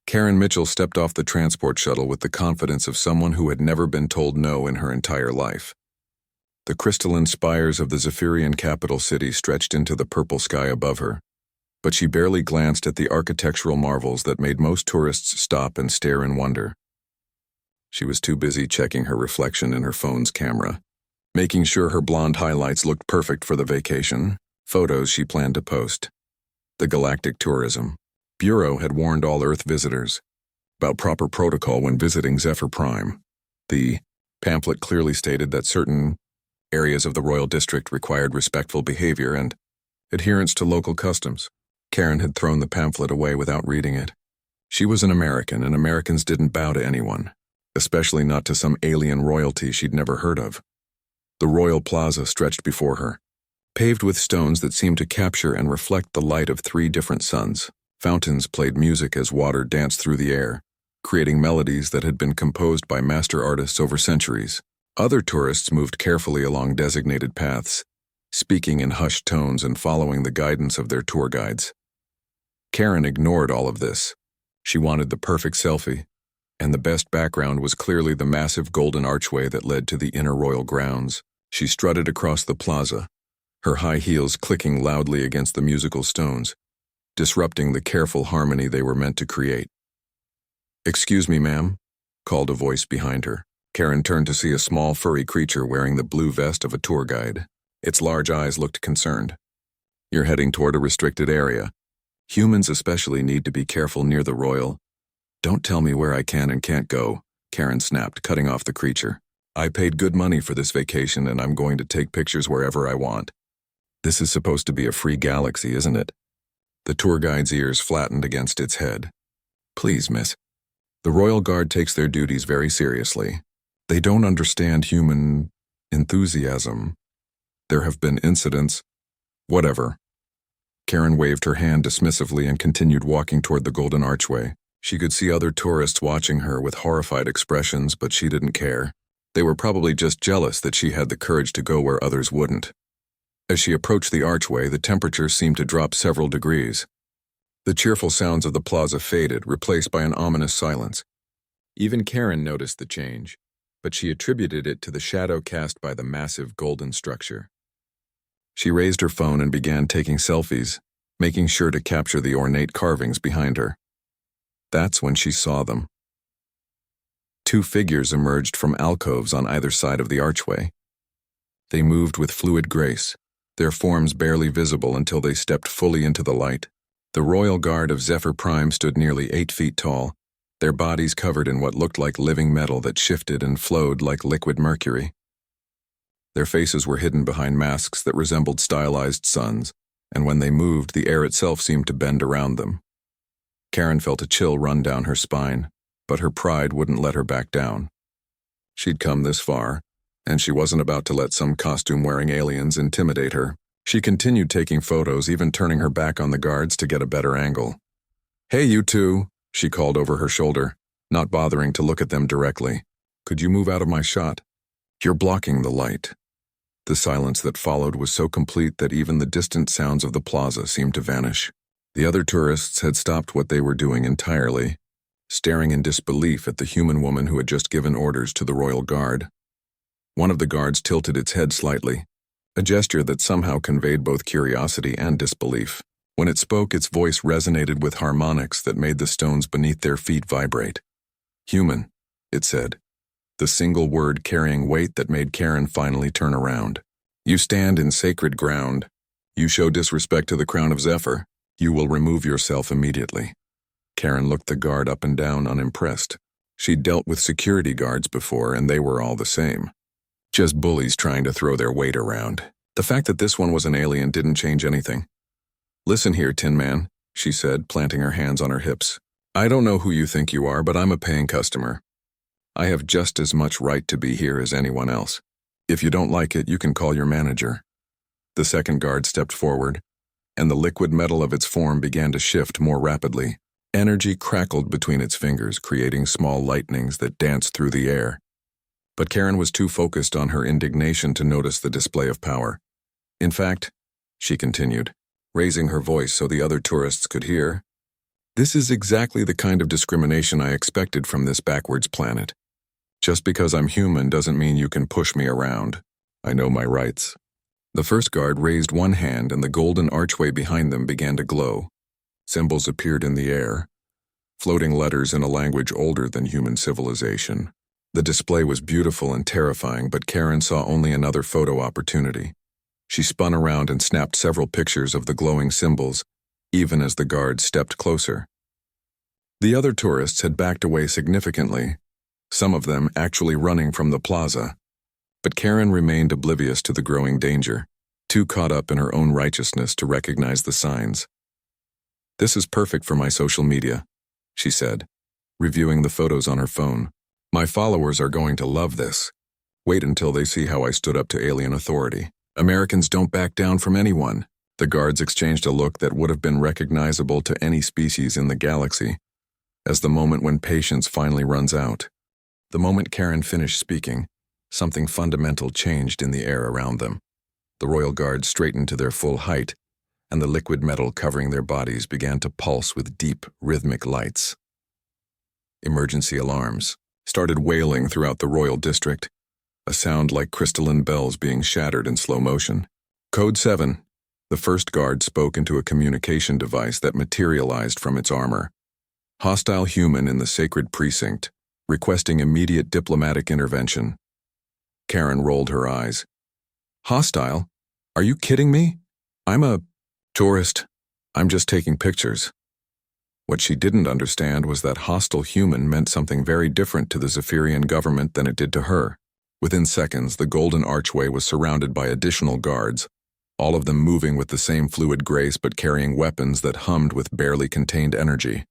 Karen Mitchell stepped off the transport shuttle with the confidence of someone who had never been told no in her entire life. The crystalline spires of the Zephyrian capital city stretched into the purple sky above her, but she barely glanced at the architectural marvels that made most tourists stop and stare in wonder. She was too busy checking her reflection in her phone's camera, making sure her blonde highlights looked perfect for the vacation, photos she planned to post. The Galactic Tourism Bureau had warned all Earth visitors about proper protocol when visiting Zephyr Prime. The pamphlet clearly stated that certain areas of the Royal District required respectful behavior and adherence to local customs. Karen had thrown the pamphlet away without reading it. She was an American, and Americans didn't bow to anyone, especially not to some alien royalty she'd never heard of. The Royal Plaza stretched before her, paved with stones that seemed to capture and reflect the light of 3 different suns. Fountains played music as water danced through the air, creating melodies that had been composed by master artists over centuries. Other tourists moved carefully along designated paths, speaking in hushed tones and following the guidance of their tour guides. Karen ignored all of this. She wanted the perfect selfie, and the best background was clearly the massive golden archway that led to the inner royal grounds. She strutted across the plaza, her high heels clicking loudly against the musical stones, disrupting the careful harmony they were meant to create. "Excuse me, ma'am," called a voice behind her. Karen turned to see a small furry creature wearing the blue vest of a tour guide. Its large eyes looked concerned. "You're heading toward a restricted area. Humans especially need to be careful near the royal." "Don't tell me where I can and can't go," Karen snapped, cutting off the creature. "I paid good money for this vacation and I'm going to take pictures wherever I want. This is supposed to be a free galaxy, isn't it?" The tour guide's ears flattened against its head. "Please, miss. The Royal Guard takes their duties very seriously. They don't understand human enthusiasm. There have been incidents." "Whatever." Karen waved her hand dismissively and continued walking toward the golden archway. She could see other tourists watching her with horrified expressions, but she didn't care. They were probably just jealous that she had the courage to go where others wouldn't. As she approached the archway, the temperature seemed to drop several degrees. The cheerful sounds of the plaza faded, replaced by an ominous silence. Even Karen noticed the change, but she attributed it to the shadow cast by the massive golden structure. She raised her phone and began taking selfies, making sure to capture the ornate carvings behind her. That's when she saw them. 2 figures emerged from alcoves on either side of the archway. They moved with fluid grace, their forms barely visible until they stepped fully into the light. The Royal Guard of Zephyr Prime stood nearly 8 feet tall, their bodies covered in what looked like living metal that shifted and flowed like liquid mercury. Their faces were hidden behind masks that resembled stylized suns, and when they moved, the air itself seemed to bend around them. Karen felt a chill run down her spine, but her pride wouldn't let her back down. She'd come this far, and she wasn't about to let some costume-wearing aliens intimidate her. She continued taking photos, even turning her back on the guards to get a better angle. "Hey, you two," she called over her shoulder, not bothering to look at them directly. "Could you move out of my shot? You're blocking the light." The silence that followed was so complete that even the distant sounds of the plaza seemed to vanish. The other tourists had stopped what they were doing entirely, staring in disbelief at the human woman who had just given orders to the Royal Guard. One of the guards tilted its head slightly, a gesture that somehow conveyed both curiosity and disbelief. When it spoke, its voice resonated with harmonics that made the stones beneath their feet vibrate. "Human," it said, the single word carrying weight that made Karen finally turn around. "You stand in sacred ground. You show disrespect to the crown of Zephyr. You will remove yourself immediately." Karen looked the guard up and down, unimpressed. She'd dealt with security guards before, and they were all the same. Just bullies trying to throw their weight around. The fact that this one was an alien didn't change anything. "Listen here, Tin Man," she said, planting her hands on her hips. "I don't know who you think you are, but I'm a paying customer. I have just as much right to be here as anyone else. If you don't like it, you can call your manager." The second guard stepped forward, and the liquid metal of its form began to shift more rapidly. Energy crackled between its fingers, creating small lightnings that danced through the air. But Karen was too focused on her indignation to notice the display of power. "In fact," she continued, raising her voice so the other tourists could hear, This is exactly the kind of discrimination I expected from this backwards planet. Just because I'm human doesn't mean you can push me around. I know my rights. The first guard raised one hand and the golden archway behind them began to glow. Symbols appeared in the air, floating letters in a language older than human civilization. The display was beautiful and terrifying, but Karen saw only another photo opportunity. She spun around and snapped several pictures of the glowing symbols, even as the guards stepped closer. The other tourists had backed away significantly, some of them actually running from the plaza. But Karen remained oblivious to the growing danger, too caught up in her own righteousness to recognize the signs. "This is perfect for my social media," she said, reviewing the photos on her phone. "My followers are going to love this. Wait until they see how I stood up to alien authority. Americans don't back down from anyone." The guards exchanged a look that would have been recognizable to any species in the galaxy, as the moment when patience finally runs out. The moment Karen finished speaking, something fundamental changed in the air around them. The royal guards straightened to their full height, and the liquid metal covering their bodies began to pulse with deep, rhythmic lights. Emergency alarms started wailing throughout the royal district, a sound like crystalline bells being shattered in slow motion. "Code 7, the first guard spoke into a communication device that materialized from its armor. "Hostile human in the sacred precinct, requesting immediate diplomatic intervention." Karen rolled her eyes. "Hostile? Are you kidding me? I'm a tourist. I'm just taking pictures." What she didn't understand was that hostile human meant something very different to the Zephyrian government than it did to her. Within seconds, the golden archway was surrounded by additional guards, all of them moving with the same fluid grace but carrying weapons that hummed with barely contained energy.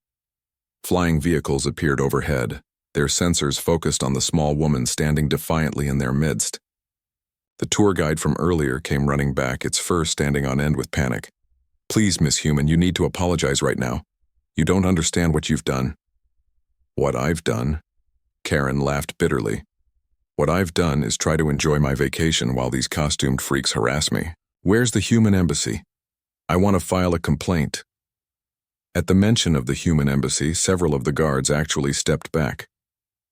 Flying vehicles appeared overhead, their sensors focused on the small woman standing defiantly in their midst. The tour guide from earlier came running back, its fur standing on end with panic. "Please, Miss Human, you need to apologize right now. You don't understand what you've done." "What I've done?" Karen laughed bitterly. "What I've done is try to enjoy my vacation while these costumed freaks harass me. Where's the human embassy? I want to file a complaint." At the mention of the human embassy, several of the guards actually stepped back.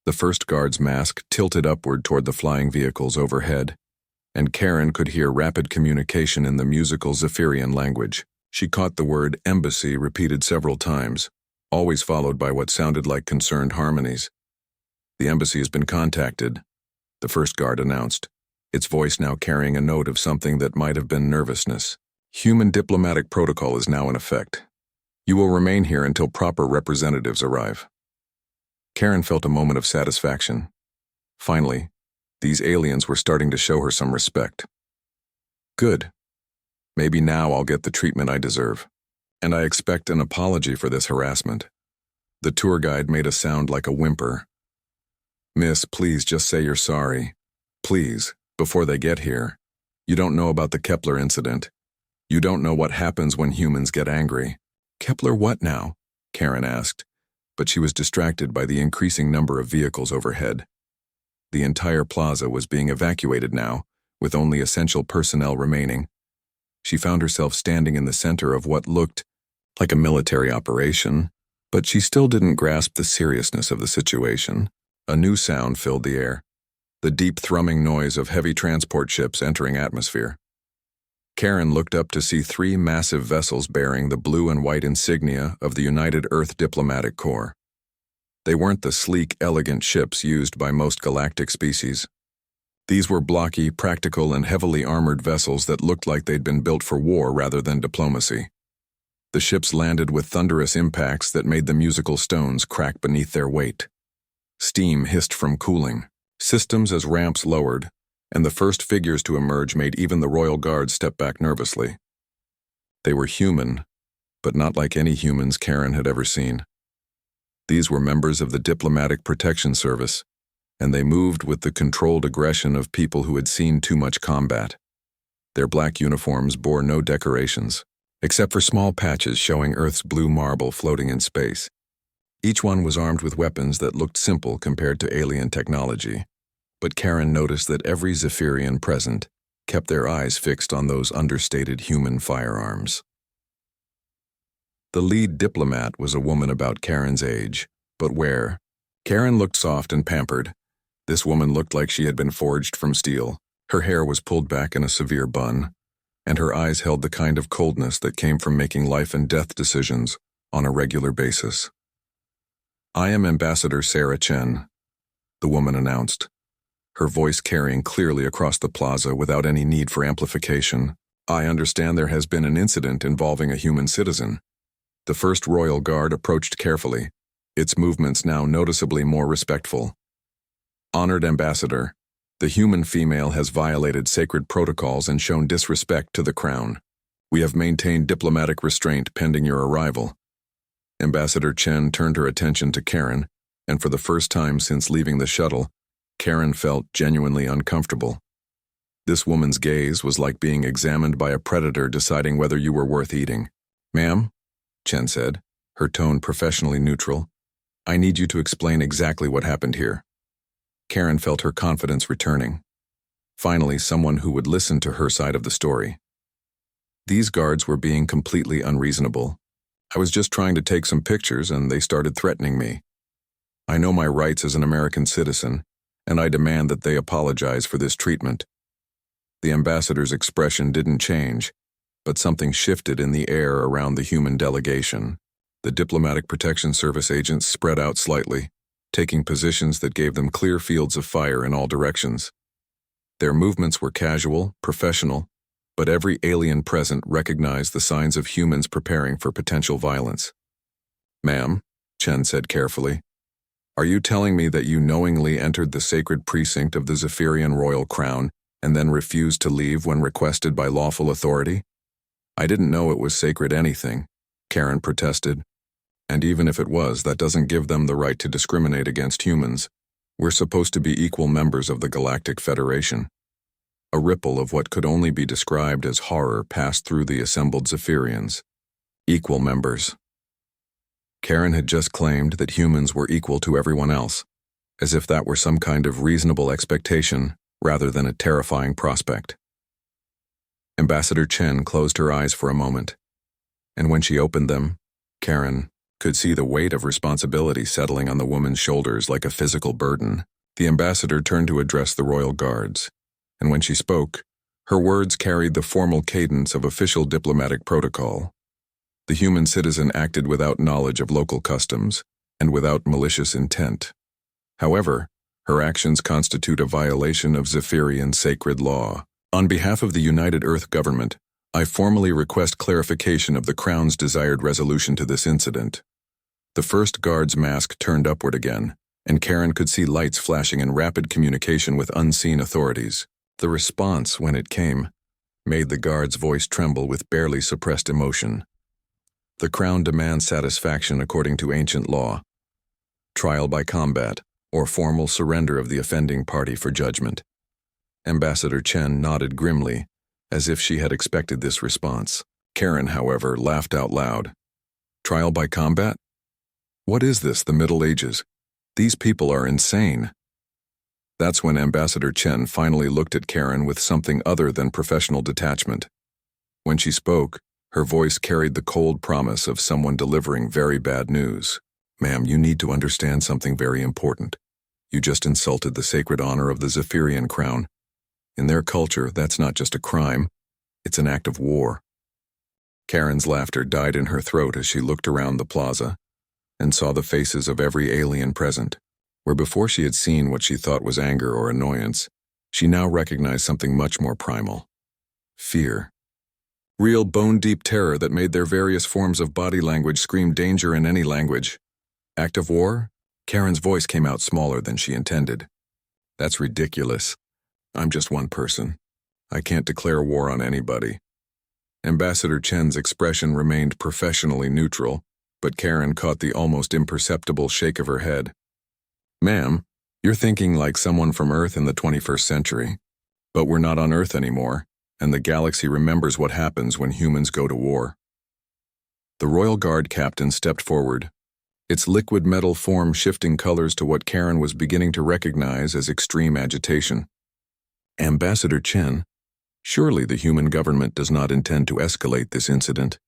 The first guard's mask tilted upward toward the flying vehicles overhead, and Karen could hear rapid communication in the musical Zephyrian language. She caught the word embassy repeated several times, always followed by what sounded like concerned harmonies. "The embassy has been contacted," the first guard announced, its voice now carrying a note of something that might have been nervousness. "Human diplomatic protocol is now in effect. You will remain here until proper representatives arrive." Karen felt a moment of satisfaction. Finally, these aliens were starting to show her some respect. "Good. Maybe now I'll get the treatment I deserve. And I expect an apology for this harassment." The tour guide made a sound like a whimper. "Miss, please just say you're sorry. Please, before they get here. You don't know about the Kepler incident. You don't know what happens when humans get angry." "Kepler what now?" Karen asked, but she was distracted by the increasing number of vehicles overhead. The entire plaza was being evacuated now, with only essential personnel remaining. She found herself standing in the center of what looked like a military operation, but she still didn't grasp the seriousness of the situation. A new sound filled the air, the deep thrumming noise of heavy transport ships entering atmosphere. Karen looked up to see 3 massive vessels bearing the blue and white insignia of the United Earth Diplomatic Corps. They weren't the sleek, elegant ships used by most galactic species. These were blocky, practical, and heavily armored vessels that looked like they'd been built for war rather than diplomacy. The ships landed with thunderous impacts that made the musical stones crack beneath their weight. Steam hissed from cooling, systems as ramps lowered, and the first figures to emerge made even the royal guards step back nervously. They were human, but not like any humans Karen had ever seen. These were members of the Diplomatic Protection Service, and they moved with the controlled aggression of people who had seen too much combat. Their black uniforms bore no decorations, except for small patches showing Earth's blue marble floating in space. Each one was armed with weapons that looked simple compared to alien technology, but Karen noticed that every Zephyrian present kept their eyes fixed on those understated human firearms. The lead diplomat was a woman about Karen's age, but where? Karen looked soft and pampered. This woman looked like she had been forged from steel. Her hair was pulled back in a severe bun, and her eyes held the kind of coldness that came from making life and death decisions on a regular basis. "I am Ambassador Sarah Chen," the woman announced, her voice carrying clearly across the plaza without any need for amplification. "I understand there has been an incident involving a human citizen." The first royal guard approached carefully, its movements now noticeably more respectful. "Honored Ambassador, the human female has violated sacred protocols and shown disrespect to the crown. We have maintained diplomatic restraint pending your arrival." Ambassador Chen turned her attention to Karen, and for the first time since leaving the shuttle, Karen felt genuinely uncomfortable. This woman's gaze was like being examined by a predator deciding whether you were worth eating. "Ma'am," Chen said, her tone professionally neutral, "I need you to explain exactly what happened here." Karen felt her confidence returning. Finally, someone who would listen to her side of the story. "These guards were being completely unreasonable. I was just trying to take some pictures and they started threatening me. I know my rights as an American citizen, and I demand that they apologize for this treatment." The ambassador's expression didn't change, but something shifted in the air around the human delegation. The Diplomatic Protection Service agents spread out slightly, taking positions that gave them clear fields of fire in all directions. Their movements were casual, professional, but every alien present recognized the signs of humans preparing for potential violence. "Ma'am," Chen said carefully, "are you telling me that you knowingly entered the sacred precinct of the Zephyrian royal crown and then refused to leave when requested by lawful authority?" "I didn't know it was sacred anything," Karen protested. "And even if it was, that doesn't give them the right to discriminate against humans. We're supposed to be equal members of the Galactic Federation." A ripple of what could only be described as horror passed through the assembled Zephyrians. Equal members. Karen had just claimed that humans were equal to everyone else, as if that were some kind of reasonable expectation rather than a terrifying prospect. Ambassador Chen closed her eyes for a moment, and when she opened them, Karen could see the weight of responsibility settling on the woman's shoulders like a physical burden. The ambassador turned to address the royal guards, and when she spoke, her words carried the formal cadence of official diplomatic protocol. The human citizen acted without knowledge of local customs and without malicious intent. However, her actions constitute a violation of Zephyrian sacred law. On behalf of the United Earth government, I formally request clarification of the Crown's desired resolution to this incident. The first guard's mask turned upward again, and Karen could see lights flashing in rapid communication with unseen authorities. The response, when it came, made the guard's voice tremble with barely suppressed emotion. "The Crown demands satisfaction according to ancient law. Trial by combat, or formal surrender of the offending party for judgment." Ambassador Chen nodded grimly, as if she had expected this response. Karen, however, laughed out loud. "Trial by combat? What is this, the Middle Ages? These people are insane." That's when Ambassador Chen finally looked at Karen with something other than professional detachment. When she spoke, her voice carried the cold promise of someone delivering very bad news. "Ma'am, you need to understand something very important. You just insulted the sacred honor of the Zephyrian crown. In their culture, that's not just a crime, it's an act of war." Karen's laughter died in her throat as she looked around the plaza and saw the faces of every alien present. Where before she had seen what she thought was anger or annoyance, she now recognized something much more primal. Fear. Real bone-deep terror that made their various forms of body language scream danger in any language. Act of war? Karen's voice came out smaller than she intended. "That's ridiculous. I'm just one person. I can't declare war on anybody." Ambassador Chen's expression remained professionally neutral, but Karen caught the almost imperceptible shake of her head. "Ma'am, you're thinking like someone from Earth in the 21st century. But we're not on Earth anymore, and the galaxy remembers what happens when humans go to war." The Royal Guard captain stepped forward, its liquid metal form shifting colors to what Karen was beginning to recognize as extreme agitation. "Ambassador Chen, surely the human government does not intend to escalate this incident."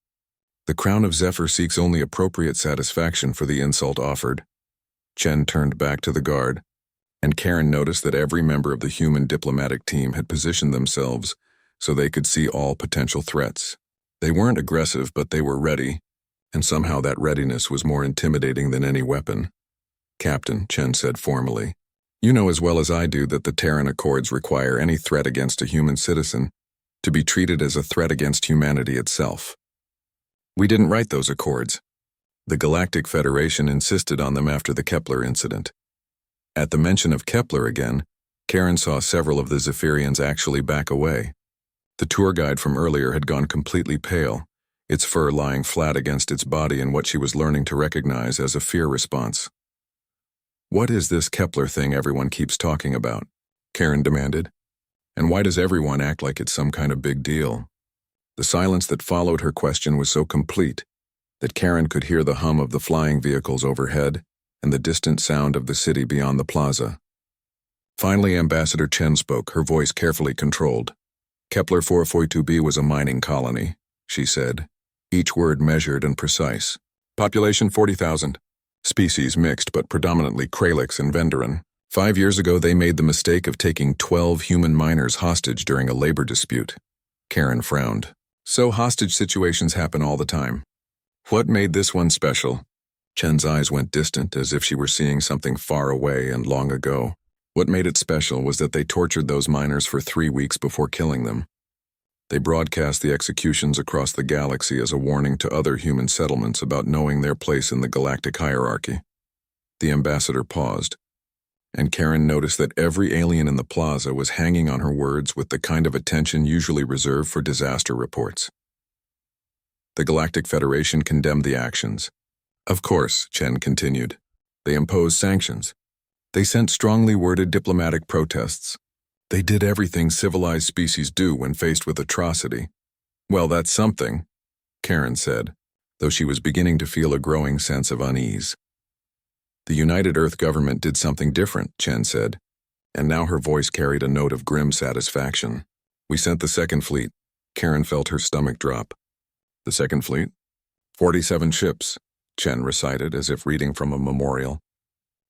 The crown of Zephyr seeks only appropriate satisfaction for the insult offered. Chen turned back to the guard, and Karen noticed that every member of the human diplomatic team had positioned themselves so they could see all potential threats. They weren't aggressive, but they were ready, and somehow that readiness was more intimidating than any weapon. "Captain," Chen said formally, "you know as well as I do that the Terran Accords require any threat against a human citizen to be treated as a threat against humanity itself. We didn't write those accords. The Galactic Federation insisted on them after the Kepler incident." At the mention of Kepler again, Karen saw several of the Zephyrians actually back away. The tour guide from earlier had gone completely pale, its fur lying flat against its body in what she was learning to recognize as a fear response. "What is this Kepler thing everyone keeps talking about?" Karen demanded. "And why does everyone act like it's some kind of big deal?" The silence that followed her question was so complete that Karen could hear the hum of the flying vehicles overhead and the distant sound of the city beyond the plaza. Finally, Ambassador Chen spoke, her voice carefully controlled. "Kepler 442b was a mining colony," she said, each word measured and precise. "Population 40,000. Species mixed, but predominantly Kralix and Venderan. 5 years ago, they made the mistake of taking 12 human miners hostage during a labor dispute." Karen frowned. "So hostage situations happen all the time. What made this one special?" Chen's eyes went distant, as if she were seeing something far away and long ago. What made it special was that they tortured those miners for 3 weeks before killing them. They broadcast the executions across the galaxy as a warning to other human settlements about knowing their place in the galactic hierarchy. The ambassador paused, and Karen noticed that every alien in the plaza was hanging on her words with the kind of attention usually reserved for disaster reports. The Galactic Federation condemned the actions. "Of course," Chen continued. "They imposed sanctions. They sent strongly worded diplomatic protests. They did everything civilized species do when faced with atrocity." "Well, that's something," Karen said, though she was beginning to feel a growing sense of unease. "The United Earth government did something different," Chen said, and now her voice carried a note of grim satisfaction. "We sent the Second Fleet." Karen felt her stomach drop. "The Second Fleet?" 47 ships, Chen recited as if reading from a memorial.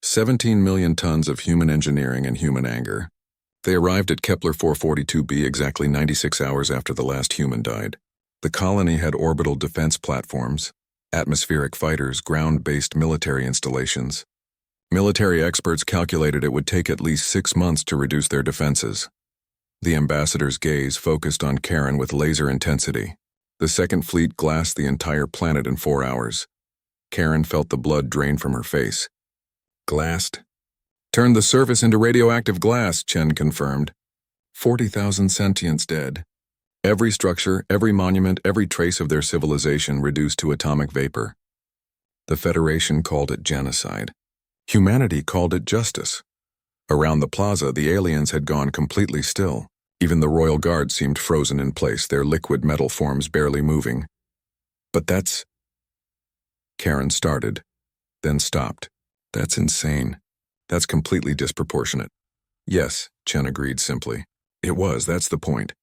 17 million tons of human engineering and human anger. They arrived at Kepler 442b exactly 96 hours after the last human died. The colony had orbital defense platforms, atmospheric fighters, ground-based military installations. Military experts calculated it would take at least 6 months to reduce their defenses. The ambassador's gaze focused on Karen with laser intensity. The Second Fleet glassed the entire planet in 4 hours. Karen felt the blood drain from her face. "Glassed?" "Turned the surface into radioactive glass," Chen confirmed. 40,000 sentients dead. Every structure, every monument, every trace of their civilization reduced to atomic vapor. The Federation called it genocide. Humanity called it justice. Around the plaza, the aliens had gone completely still. Even the Royal Guard seemed frozen in place, their liquid metal forms barely moving. "But that's..." Karen started, then stopped. "That's insane. That's completely disproportionate." "Yes," Chen agreed simply. "It was, that's the point.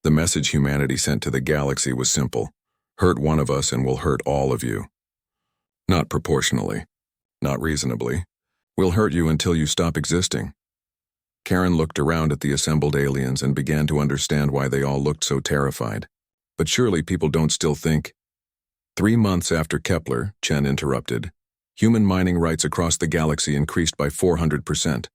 The message humanity sent to the galaxy was simple. Hurt one of us and we'll hurt all of you. Not proportionally. Not reasonably. We'll hurt you until you stop existing." Karen looked around at the assembled aliens and began to understand why they all looked so terrified. But surely people don't still think... 3 months after Kepler, Chen interrupted, human mining rights across the galaxy increased by 400%.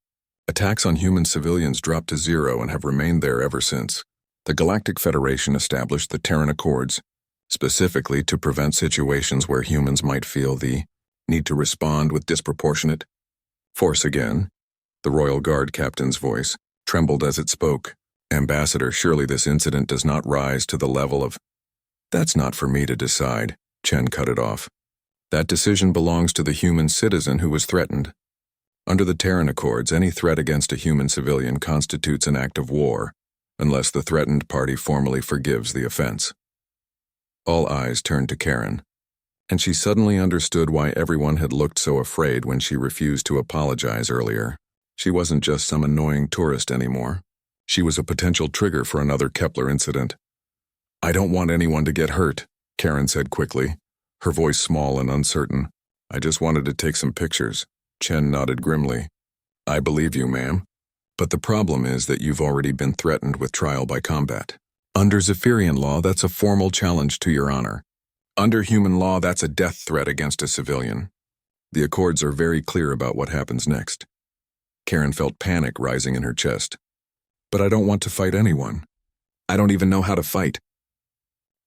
Attacks on human civilians dropped to 0 and have remained there ever since. The Galactic Federation established the Terran Accords, specifically to prevent situations where humans might feel the need to respond with disproportionate force again. The Royal Guard captain's voice trembled as it spoke. "Ambassador, surely this incident does not rise to the level of..." "That's not for me to decide," Chen cut it off. "That decision belongs to the human citizen who was threatened. Under the Terran Accords, any threat against a human civilian constitutes an act of war, unless the threatened party formally forgives the offense." All eyes turned to Karen, and she suddenly understood why everyone had looked so afraid when she refused to apologize earlier. She wasn't just some annoying tourist anymore. She was a potential trigger for another Kepler incident. "I don't want anyone to get hurt," Karen said quickly. her voice small and uncertain. I just wanted to take some pictures. Chen nodded grimly. I believe you, ma'am. But the problem is that you've already been threatened with trial by combat. Under Zephyrian law, that's a formal challenge to your honor. Under human law, that's a death threat against a civilian. The Accords are very clear about what happens next. Karen felt panic rising in her chest. But I don't want to fight anyone. I don't even know how to fight.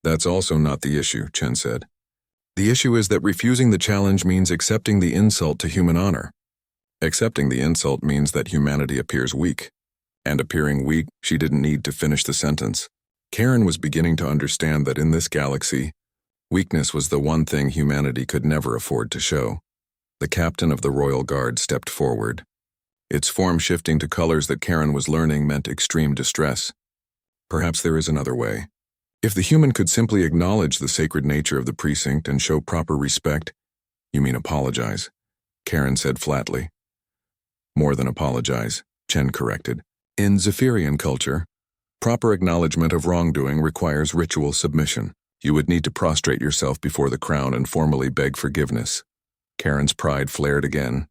That's also not the issue, Chen said. The issue is that refusing the challenge means accepting the insult to human honor. Accepting the insult means that humanity appears weak. And appearing weak, she didn't need to finish the sentence. Karen was beginning to understand that in this galaxy, weakness was the one thing humanity could never afford to show. The captain of the Royal Guard stepped forward. Its form shifting to colors that Karen was learning meant extreme distress. Perhaps there is another way. If the human could simply acknowledge the sacred nature of the precinct and show proper respect— You mean apologize, Karen said flatly. More than apologize, Chen corrected. In Zephyrian culture, proper acknowledgement of wrongdoing requires ritual submission. You would need to prostrate yourself before the crown and formally beg forgiveness. Karen's pride flared again,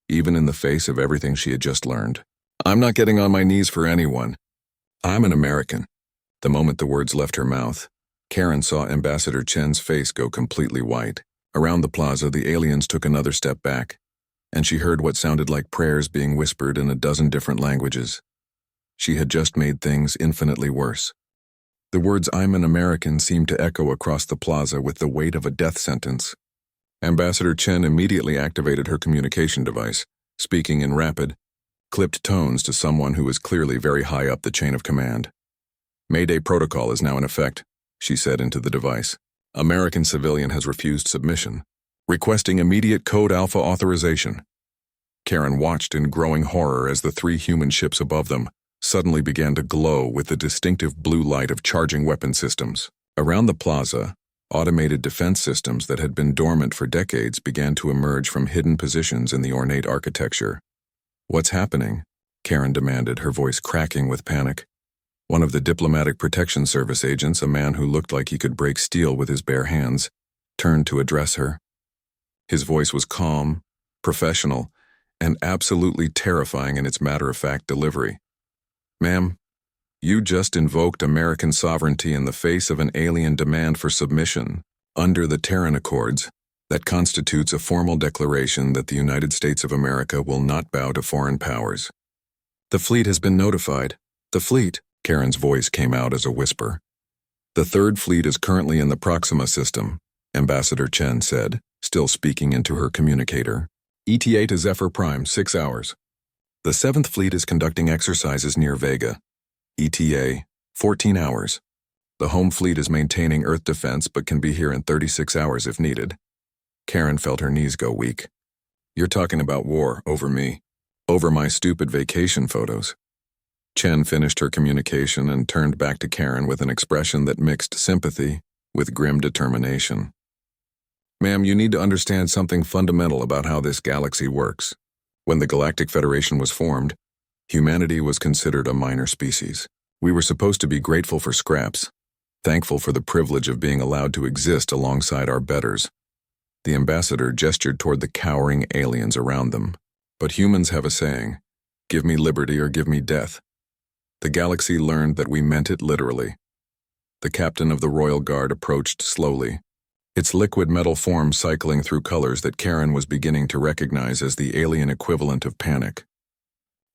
even in the face of everything she had just learned. I'm not getting on my knees for anyone. I'm an American. The moment the words left her mouth, Karen saw Ambassador Chen's face go completely white. Around the plaza, the aliens took another step back, and she heard what sounded like prayers being whispered in a dozen different languages. She had just made things infinitely worse. The words "I'm an American" seemed to echo across the plaza with the weight of a death sentence. Ambassador Chen immediately activated her communication device, speaking in rapid, clipped tones to someone who was clearly very high up the chain of command. Mayday protocol is now in effect, she said into the device. American civilian has refused submission, requesting immediate Code Alpha authorization. Karen watched in growing horror as the 3 human ships above them suddenly began to glow with the distinctive blue light of charging weapon systems. Around the plaza, automated defense systems that had been dormant for decades began to emerge from hidden positions in the ornate architecture. What's happening? Karen demanded, her voice cracking with panic. One of the Diplomatic Protection Service agents, a man who looked like he could break steel with his bare hands, turned to address her. His voice was calm, professional, and absolutely terrifying in its matter-of-fact delivery. Ma'am, you just invoked American sovereignty in the face of an alien demand for submission. Under the Terran Accords, that constitutes a formal declaration that the United States of America will not bow to foreign powers. The fleet has been notified. The fleet, Karen's voice came out as a whisper. The Third Fleet is currently in the Proxima system, Ambassador Chen said, still speaking into her communicator. ETA to Zephyr Prime, 6 hours. The Seventh Fleet is conducting exercises near Vega. ETA, 14 hours. The Home Fleet is maintaining Earth defense but can be here in 36 hours if needed. Karen felt her knees go weak. You're talking about war over me, over my stupid vacation photos. Chen finished her communication and turned back to Karen with an expression that mixed sympathy with grim determination. Ma'am, you need to understand something fundamental about how this galaxy works. When the Galactic Federation was formed, humanity was considered a minor species. We were supposed to be grateful for scraps, thankful for the privilege of being allowed to exist alongside our betters. The ambassador gestured toward the cowering aliens around them. But humans have a saying, give me liberty or give me death. The galaxy learned that we meant it literally. The captain of the Royal Guard approached slowly, its liquid metal form cycling through colors that Karen was beginning to recognize as the alien equivalent of panic.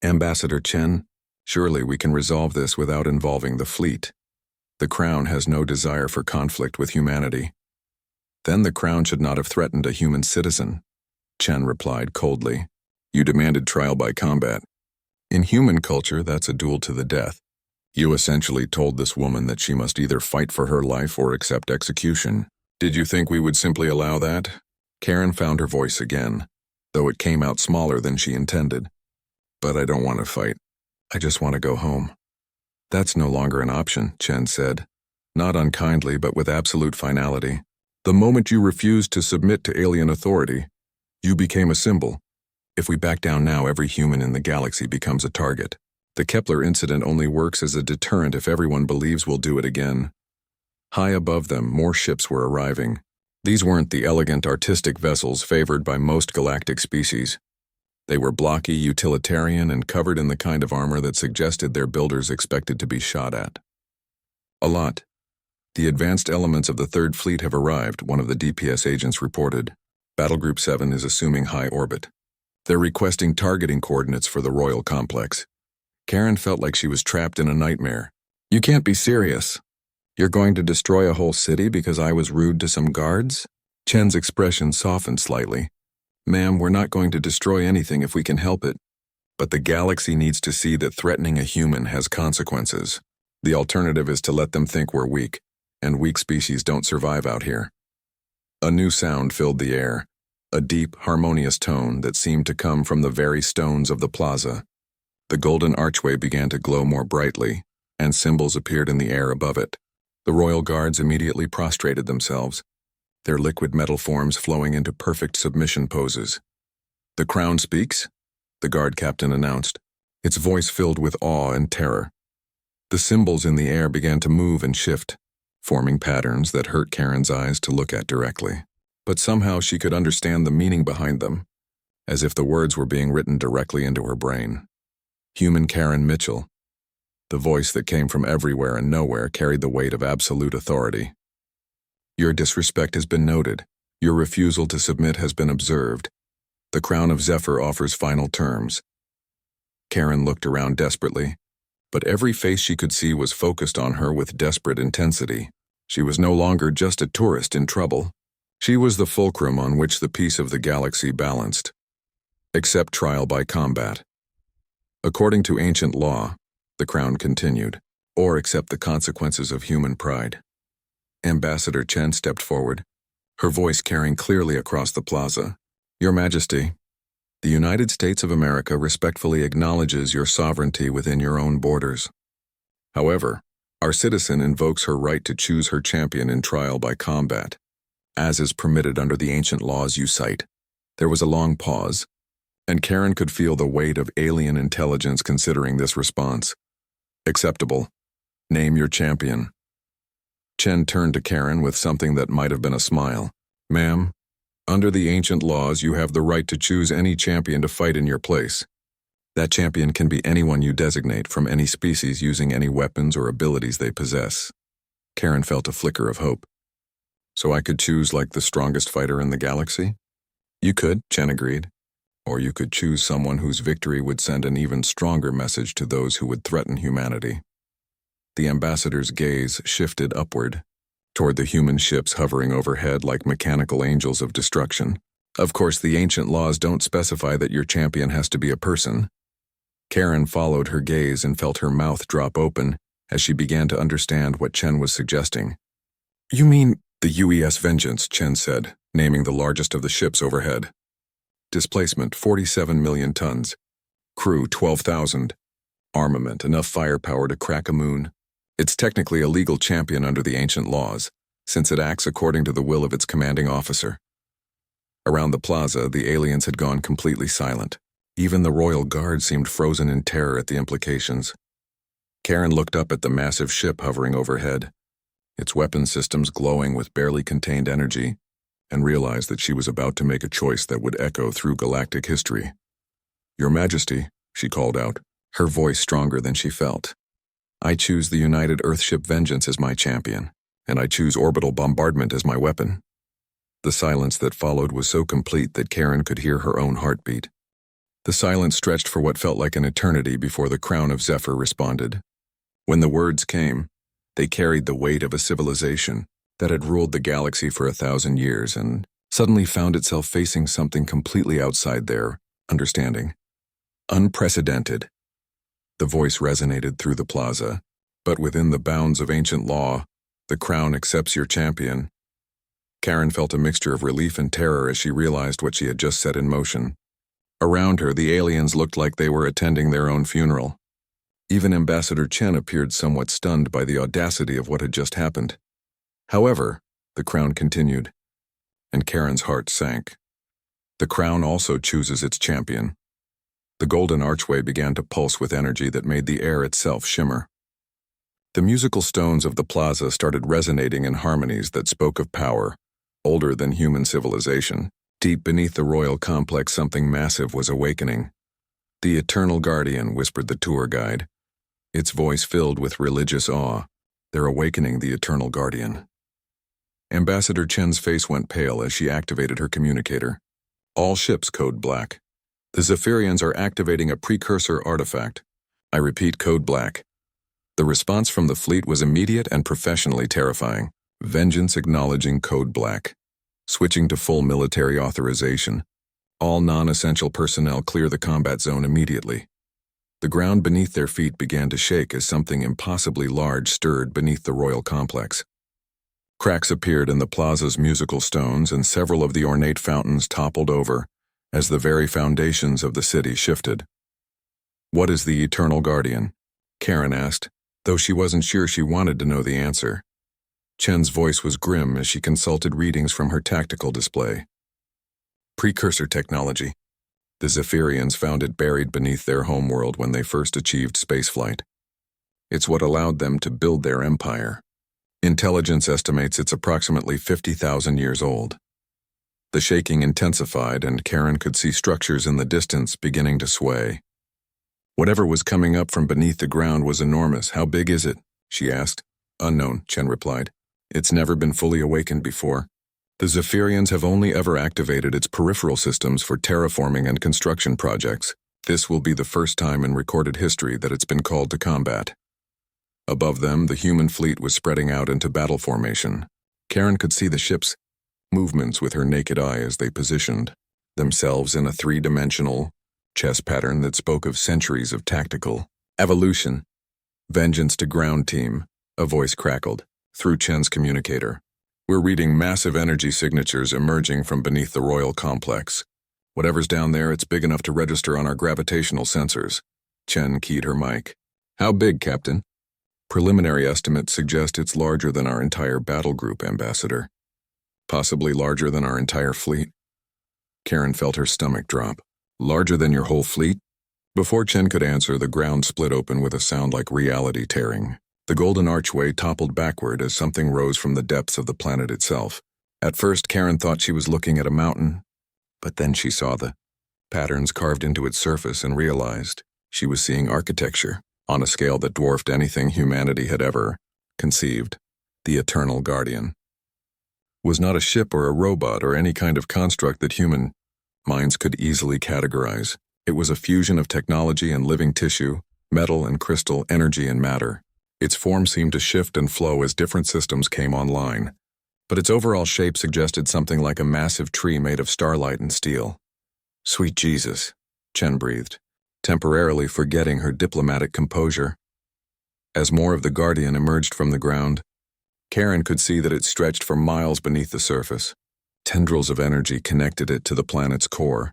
Ambassador Chen, surely we can resolve this without involving the fleet. The Crown has no desire for conflict with humanity. Then the Crown should not have threatened a human citizen, Chen replied coldly. You demanded trial by combat. In human culture, that's a duel to the death. You essentially told this woman that she must either fight for her life or accept execution. Did you think we would simply allow that? Karen found her voice again, though it came out smaller than she intended. But I don't want to fight. I just want to go home. That's no longer an option, Chen said, not unkindly but with absolute finality. The moment you refused to submit to alien authority, you became a symbol. If we back down now, every human in the galaxy becomes a target. The Kepler incident only works as a deterrent if everyone believes we'll do it again. High above them, more ships were arriving. These weren't the elegant, artistic vessels favored by most galactic species. They were blocky, utilitarian, and covered in the kind of armor that suggested their builders expected to be shot at. A lot. The advanced elements of the Third Fleet have arrived, one of the DPS agents reported. Battle Group 7 is assuming high orbit. They're requesting targeting coordinates for the Royal Complex. Karen felt like she was trapped in a nightmare. You can't be serious. You're going to destroy a whole city because I was rude to some guards? Chen's expression softened slightly. Ma'am, we're not going to destroy anything if we can help it. But the galaxy needs to see that threatening a human has consequences. The alternative is to let them think we're weak, and weak species don't survive out here. A new sound filled the air, a deep, harmonious tone that seemed to come from the very stones of the plaza. The golden archway began to glow more brightly, and symbols appeared in the air above it. The royal guards immediately prostrated themselves, their liquid metal forms flowing into perfect submission poses. "The crown speaks," the guard captain announced, its voice filled with awe and terror. The symbols in the air began to move and shift, forming patterns that hurt Karen's eyes to look at directly. But somehow she could understand the meaning behind them, as if the words were being written directly into her brain. Human Karen Mitchell. The voice that came from everywhere and nowhere carried the weight of absolute authority. Your disrespect has been noted. Your refusal to submit has been observed. The Crown of Zephyr offers final terms. Karen looked around desperately, but every face she could see was focused on her with desperate intensity. She was no longer just a tourist in trouble. She was the fulcrum on which the peace of the galaxy balanced. Accept trial by combat. According to ancient law, the Crown continued, or accept the consequences of human pride. Ambassador Chen stepped forward, her voice carrying clearly across the plaza. Your Majesty, the United States of America respectfully acknowledges your sovereignty within your own borders. However, our citizen invokes her right to choose her champion in trial by combat, as is permitted under the ancient laws you cite. There was a long pause, and Karen could feel the weight of alien intelligence considering this response. Acceptable. Name your champion. Chen turned to Karen with something that might have been a smile. Ma'am, under the ancient laws, you have the right to choose any champion to fight in your place. That champion can be anyone you designate from any species using any weapons or abilities they possess. Karen felt a flicker of hope. So I could choose like the strongest fighter in the galaxy? You could, Chen agreed. Or you could choose someone whose victory would send an even stronger message to those who would threaten humanity. The ambassador's gaze shifted upward, toward the human ships hovering overhead like mechanical angels of destruction. Of course, the ancient laws don't specify that your champion has to be a person. Karen followed her gaze and felt her mouth drop open as she began to understand what Chen was suggesting. You mean the UES Vengeance, Chen said, naming the largest of the ships overhead. Displacement 47 million tons. Crew 12,000. Armament enough firepower to crack a moon. It's technically a legal champion under the ancient laws, since it acts according to the will of its commanding officer. Around the plaza, the aliens had gone completely silent. Even the royal guard seemed frozen in terror at the implications. Karen looked up at the massive ship hovering overhead, its weapon systems glowing with barely contained energy, and realized that she was about to make a choice that would echo through galactic history. Your Majesty, she called out, her voice stronger than she felt. I choose the United Earthship Vengeance as my champion, and I choose orbital bombardment as my weapon. The silence that followed was so complete that Karen could hear her own heartbeat. The silence stretched for what felt like an eternity before the Crown of Zephyr responded. When the words came, they carried the weight of a civilization that had ruled the galaxy for 1,000 years and suddenly found itself facing something completely outside their understanding. Unprecedented. The voice resonated through the plaza, but within the bounds of ancient law, the Crown accepts your champion. Karen felt a mixture of relief and terror as she realized what she had just set in motion. Around her, the aliens looked like they were attending their own funeral. Even Ambassador Chen appeared somewhat stunned by the audacity of what had just happened. However, the Crown continued, and Karen's heart sank. The Crown also chooses its champion. The golden archway began to pulse with energy that made the air itself shimmer. The musical stones of the plaza started resonating in harmonies that spoke of power, older than human civilization. Deep beneath the royal complex, something massive was awakening. "The Eternal Guardian," whispered the tour guide, its voice filled with religious awe. "They're awakening the Eternal Guardian." Ambassador Chen's face went pale as she activated her communicator. "All ships code black. The Zephyrians are activating a precursor artifact. I repeat, code black." The response from the fleet was immediate and professionally terrifying. Vengeance acknowledging code black. Switching to full military authorization. All non-essential personnel clear the combat zone immediately. The ground beneath their feet began to shake as something impossibly large stirred beneath the royal complex. Cracks appeared in the plaza's musical stones, and several of the ornate fountains toppled over as the very foundations of the city shifted. "What is the Eternal Guardian?" Karen asked, though she wasn't sure she wanted to know the answer. Chen's voice was grim as she consulted readings from her tactical display. "Precursor technology. The Zephyrians found it buried beneath their homeworld when they first achieved spaceflight. It's what allowed them to build their empire. Intelligence estimates it's approximately 50,000 years old." The shaking intensified, and Karen could see structures in the distance beginning to sway. "Whatever was coming up from beneath the ground was enormous. How big is it?" she asked. "Unknown," Chen replied. "It's never been fully awakened before. The Zephyrians have only ever activated its peripheral systems for terraforming and construction projects. This will be the first time in recorded history that it's been called to combat." Above them, the human fleet was spreading out into battle formation. Karen could see the ship's movements with her naked eye as they positioned themselves in a three-dimensional chess pattern that spoke of centuries of tactical evolution. "Vengeance to ground team," a voice crackled through Chen's communicator. "We're reading massive energy signatures emerging from beneath the royal complex. Whatever's down there, it's big enough to register on our gravitational sensors." Chen keyed her mic. "How big, Captain?" "Preliminary estimates suggest it's larger than our entire battle group, Ambassador. Possibly larger than our entire fleet." Karen felt her stomach drop. "Larger than your whole fleet?" Before Chen could answer, the ground split open with a sound like reality tearing. The golden archway toppled backward as something rose from the depths of the planet itself. At first, Karen thought she was looking at a mountain, but then she saw the patterns carved into its surface and realized she was seeing architecture on a scale that dwarfed anything humanity had ever conceived. The Eternal Guardian was not a ship or a robot or any kind of construct that human minds could easily categorize. It was a fusion of technology and living tissue, metal and crystal, energy and matter. Its form seemed to shift and flow as different systems came online, but its overall shape suggested something like a massive tree made of starlight and steel. "Sweet Jesus," Chen breathed, temporarily forgetting her diplomatic composure. As more of the Guardian emerged from the ground, Karen could see that it stretched for miles beneath the surface. Tendrils of energy connected it to the planet's core,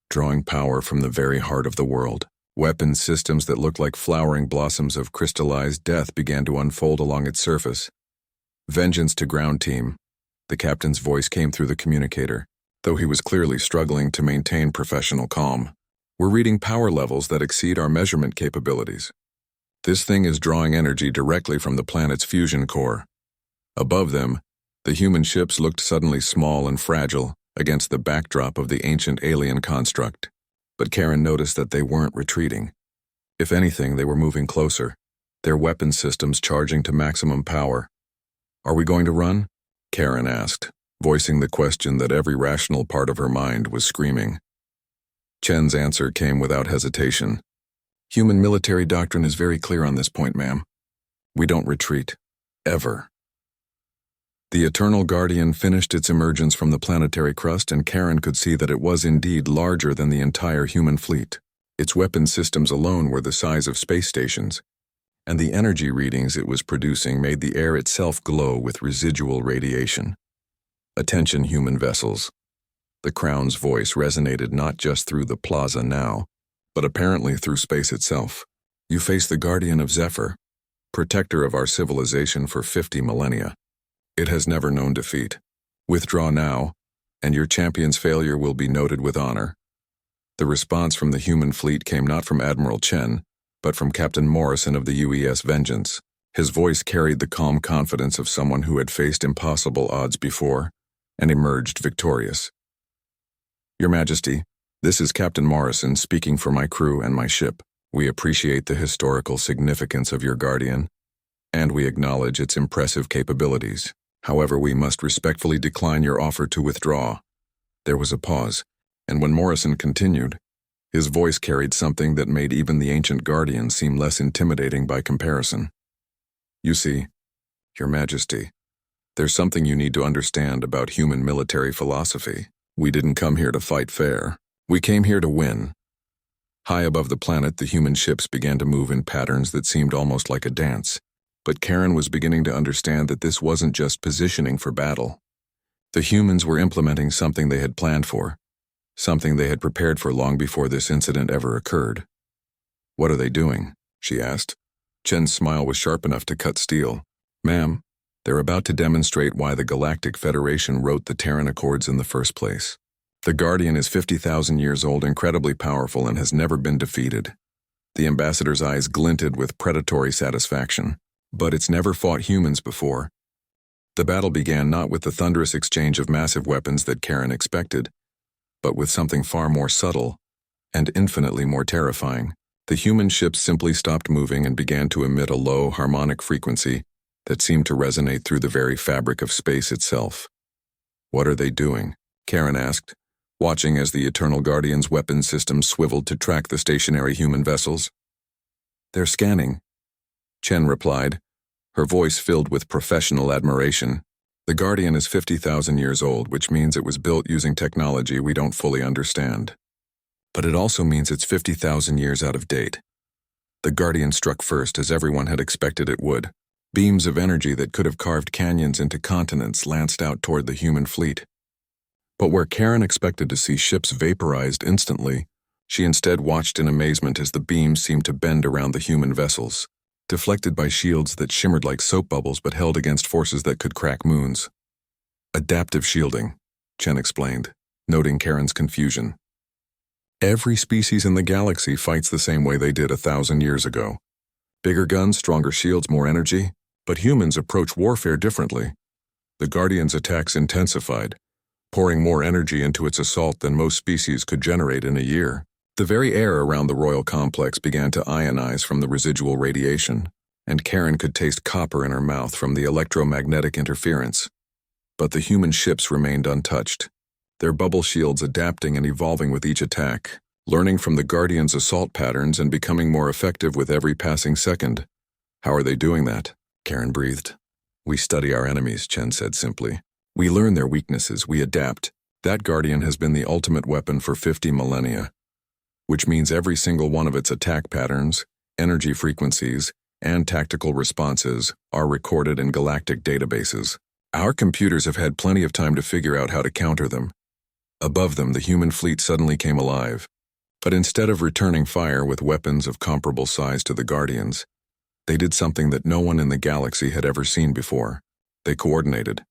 drawing power from the very heart of the world. Weapon systems that looked like flowering blossoms of crystallized death began to unfold along its surface. "Vengeance to ground team," the captain's voice came through the communicator, though he was clearly struggling to maintain professional calm. "We're reading power levels that exceed our measurement capabilities. This thing is drawing energy directly from the planet's fusion core." Above them, the human ships looked suddenly small and fragile against the backdrop of the ancient alien construct. But Karen noticed that they weren't retreating. If anything, they were moving closer, their weapon systems charging to maximum power. "Are we going to run?" Karen asked, voicing the question that every rational part of her mind was screaming. Chen's answer came without hesitation. "Human military doctrine is very clear on this point, ma'am. We don't retreat. Ever." The Eternal Guardian finished its emergence from the planetary crust, and Karen could see that it was indeed larger than the entire human fleet. Its weapon systems alone were the size of space stations, and the energy readings it was producing made the air itself glow with residual radiation. "Attention, human vessels." The Crown's voice resonated not just through the plaza now, but apparently through space itself. "You face the Guardian of Zephyr, protector of our civilization for 50 millennia. It has never known defeat. Withdraw now, and your champion's failure will be noted with honor." The response from the human fleet came not from Admiral Chen, but from Captain Morrison of the UES Vengeance. His voice carried the calm confidence of someone who had faced impossible odds before. and emerged victorious. "Your Majesty, this is Captain Morrison speaking for my crew and my ship. We appreciate the historical significance of your Guardian, and we acknowledge its impressive capabilities. However, we must respectfully decline your offer to withdraw." There was a pause, and when Morrison continued, his voice carried something that made even the ancient Guardian seem less intimidating by comparison. "You see, Your Majesty, there's something you need to understand about human military philosophy. We didn't come here to fight fair. We came here to win." High above the planet, the human ships began to move in patterns that seemed almost like a dance. But Karen was beginning to understand that this wasn't just positioning for battle. The humans were implementing something they had planned for, something they had prepared for long before this incident ever occurred. "What are they doing?" she asked. Chen's smile was sharp enough to cut steel. "Ma'am, they're about to demonstrate why the Galactic Federation wrote the Terran Accords in the first place. The Guardian is 50,000 years old, incredibly powerful, and has never been defeated." The ambassador's eyes glinted with predatory satisfaction. "But it's never fought humans before." The battle began not with the thunderous exchange of massive weapons that Karen expected, but with something far more subtle and infinitely more terrifying. The human ships simply stopped moving and began to emit a low, harmonic frequency that seemed to resonate through the very fabric of space itself. "What are they doing?" Karen asked, watching as the Eternal Guardian's weapon system swiveled to track the stationary human vessels. "They're scanning," Chen replied, her voice filled with professional admiration. "The Guardian is 50,000 years old, which means it was built using technology we don't fully understand. But it also means it's 50,000 years out of date." The Guardian struck first, as everyone had expected it would. Beams of energy that could have carved canyons into continents lanced out toward the human fleet. But where Karen expected to see ships vaporized instantly, she instead watched in amazement as the beams seemed to bend around the human vessels, deflected by shields that shimmered like soap bubbles but held against forces that could crack moons. "Adaptive shielding," Chen explained, noting Karen's confusion. "Every species in the galaxy fights the same way they did 1,000 years ago. Bigger guns, stronger shields, more energy. But humans approach warfare differently. The Guardian's attacks intensified, pouring more energy into its assault than most species could generate in a year. The very air around the royal complex began to ionize from the residual radiation, and Karen could taste copper in her mouth from the electromagnetic interference. But the human ships remained untouched, their bubble shields adapting and evolving with each attack, learning from the Guardian's assault patterns and becoming more effective with every passing second. "How are they doing that?" Karen breathed. "We study our enemies," Chen said simply. "We learn their weaknesses, we adapt. That Guardian has been the ultimate weapon for 50 millennia, which means every single one of its attack patterns, energy frequencies, and tactical responses are recorded in galactic databases. Our computers have had plenty of time to figure out how to counter them." Above them, the human fleet suddenly came alive. But instead of returning fire with weapons of comparable size to the Guardians, they did something that no one in the galaxy had ever seen before. They coordinated.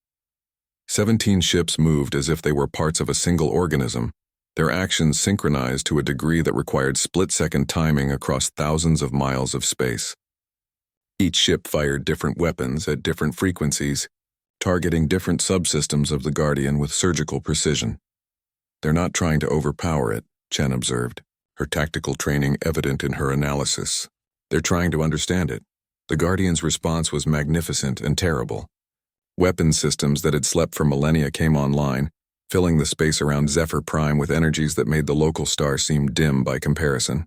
17 ships moved as if they were parts of a single organism, their actions synchronized to a degree that required split-second timing across thousands of miles of space. Each ship fired different weapons at different frequencies, targeting different subsystems of the Guardian with surgical precision. "They're not trying to overpower it," Chen observed, her tactical training evident in her analysis. "They're trying to understand it." The Guardian's response was magnificent and terrible. Weapon systems that had slept for millennia came online, filling the space around Zephyr Prime with energies that made the local star seem dim by comparison.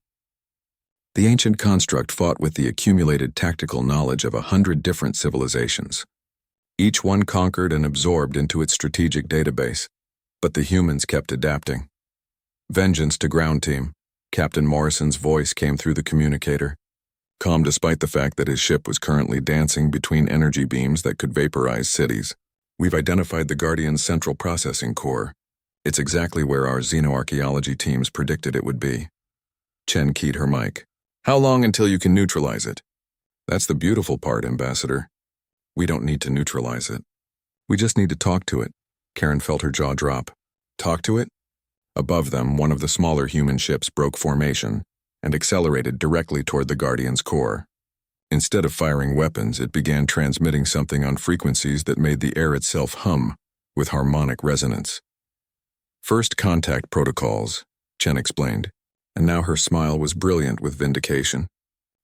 The ancient construct fought with the accumulated tactical knowledge of 100 different civilizations. Each one conquered and absorbed into its strategic database, but the humans kept adapting. "Vengeance to ground team," Captain Morrison's voice came through the communicator, calm despite the fact that his ship was currently dancing between energy beams that could vaporize cities. "We've identified the Guardian's central processing core. It's exactly where our xenoarchaeology teams predicted it would be." Chen keyed her mic. "How long until you can neutralize it?" "That's the beautiful part, Ambassador. We don't need to neutralize it. We just need to talk to it." Karen felt her jaw drop. "Talk to it?" Above them, one of the smaller human ships broke formation and accelerated directly toward the Guardian's core. Instead of firing weapons, it began transmitting something on frequencies that made the air itself hum, with harmonic resonance. First contact protocols, Chen explained, and now her smile was brilliant with vindication.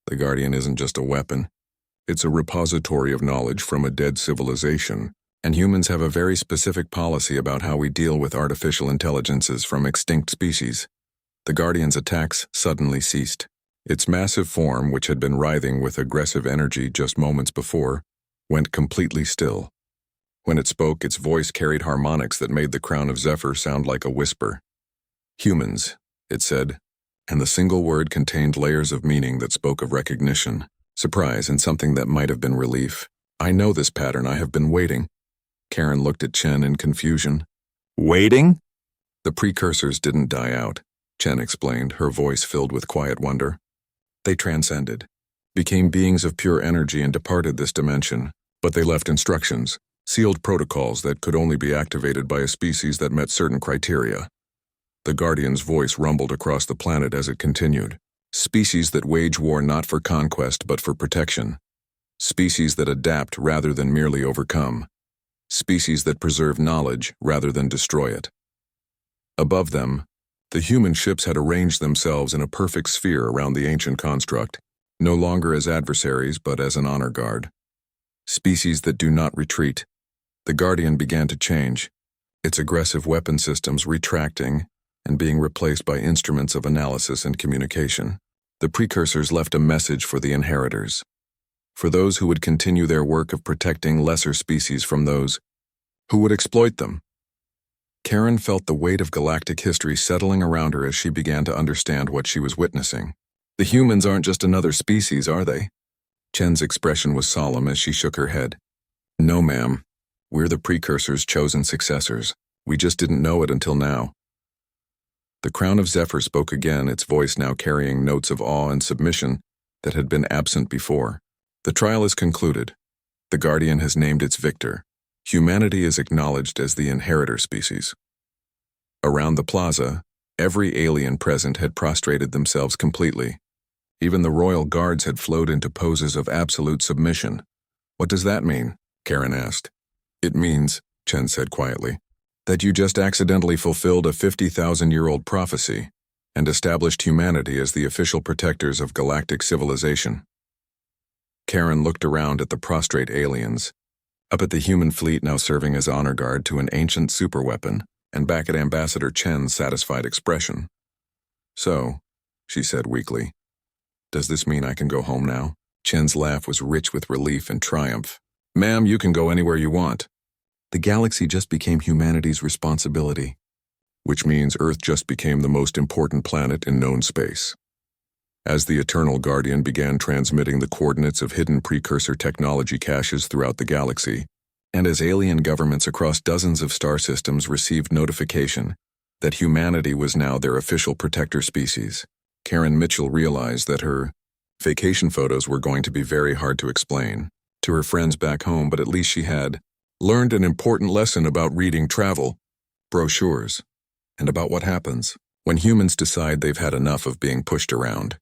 The Guardian isn't just a weapon. It's a repository of knowledge from a dead civilization, and humans have a very specific policy about how we deal with artificial intelligences from extinct species. The Guardian's attacks suddenly ceased. Its massive form, which had been writhing with aggressive energy just moments before, went completely still. When it spoke, its voice carried harmonics that made the crown of Zephyr sound like a whisper. "Humans," it said, and the single word contained layers of meaning that spoke of recognition, surprise, and something that might have been relief. "I know this pattern. I have been waiting." Karen looked at Chen in confusion. "Waiting?" "The precursors didn't die out," Chen explained, her voice filled with quiet wonder. "They transcended, became beings of pure energy and departed this dimension, but they left instructions, sealed protocols that could only be activated by a species that met certain criteria." The Guardian's voice rumbled across the planet as it continued. "Species that wage war not for conquest but for protection. Species that adapt rather than merely overcome. Species that preserve knowledge rather than destroy it." Above them, the human ships had arranged themselves in a perfect sphere around the ancient construct, no longer as adversaries but as an honor guard. Species that do not retreat. The Guardian began to change, its aggressive weapon systems retracting and being replaced by instruments of analysis and communication. The precursors left a message for the inheritors, for those who would continue their work of protecting lesser species from those who would exploit them. Karen felt the weight of galactic history settling around her as she began to understand what she was witnessing. "The humans aren't just another species, are they?" Chen's expression was solemn as she shook her head. "No, ma'am. We're the precursors' chosen successors. We just didn't know it until now." The Crown of Zephyr spoke again, its voice now carrying notes of awe and submission that had been absent before. "The trial is concluded. The Guardian has named its victor. Humanity is acknowledged as the inheritor species." Around the plaza, every alien present had prostrated themselves completely. Even the royal guards had flowed into poses of absolute submission. "What does that mean?" Karen asked. "It means," Chen said quietly, "that you just accidentally fulfilled a 50,000-year-old prophecy and established humanity as the official protectors of galactic civilization." Karen looked around at the prostrate aliens, up at the human fleet now serving as honor guard to an ancient superweapon, and back at Ambassador Chen's satisfied expression. "So," she said weakly, "does this mean I can go home now?" Chen's laugh was rich with relief and triumph. "Ma'am, you can go anywhere you want. The galaxy just became humanity's responsibility." "Which means Earth just became the most important planet in known space." As the Eternal Guardian began transmitting the coordinates of hidden precursor technology caches throughout the galaxy, and as alien governments across dozens of star systems received notification that humanity was now their official protector species, Karen Mitchell realized that her vacation photos were going to be very hard to explain to her friends back home, but at least she had learned an important lesson about reading travel brochures and about what happens when humans decide they've had enough of being pushed around.